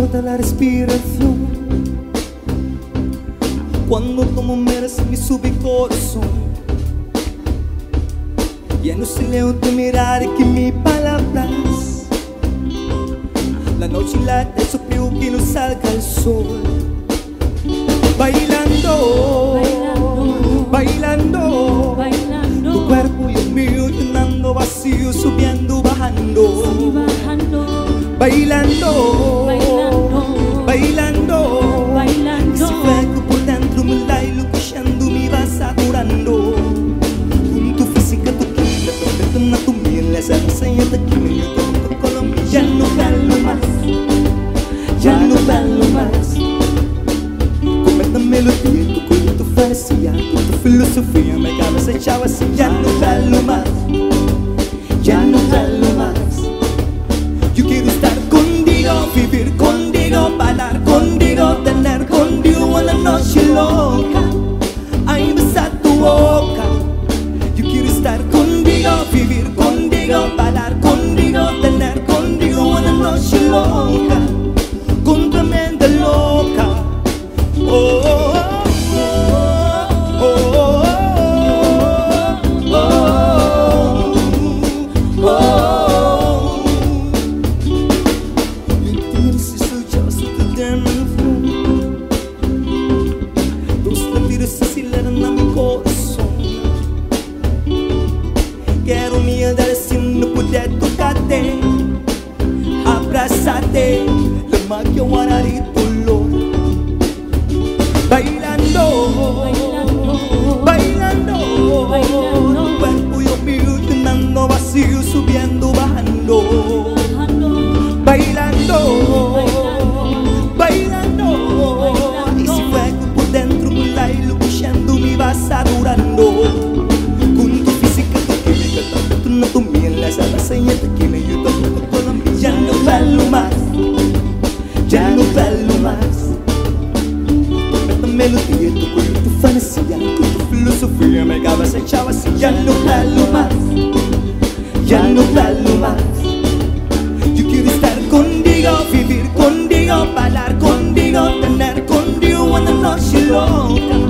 corta la respiración cuando tomo meras mi sube corazón. Ya no se leo tu mirar que mis palabras. La noche late, soplo que no salga el sol. Bailando, bailando, bailando, tu cuerpo y el mío llenando vacío, subiendo, bajando. Bailando, bailando, bailando, bailando. Ese fuego por dentro me la iluminando, me va saturando. Con tu física, tu química, tu anatomía, la enseña de química, tu Colombia. Ya no galo más, ya no galo más. Con esta melodía, tu cuerpo, tu fantasía, con tu filosofía, mi cabeza echaba así. Ya no galo más, ya no galo más. Yo quiero estar contigo, vivir contigo, bailar contigo, tener contigo una noche loca. Ay, besar tu boca. Yo quiero estar contigo, vivir contigo, bailar contigo, tener contigo una noche loca, con tremenda loca. Oh, oh, oh, oh, oh, oh, oh. Quiero mirar si no puder tocarte, abrazarte, la magia guarda de dolor. Bailando, bailando, bailando, bailando, tu cuerpo y el mío llenando vacío, subiendo, bajando. Bailando, bailando, y si fuego por dentro me la iluminando, me va saturando. Ya no valgo más, ya no valgo más. Con esta melodía, tu cuerpo, tu fantasía, con tu filosofía, mi cabeza echaba así. Ya no valgo más, ya no valgo más. Yo quiero estar contigo, vivir contigo, bailar contigo, tener contigo una noche loca.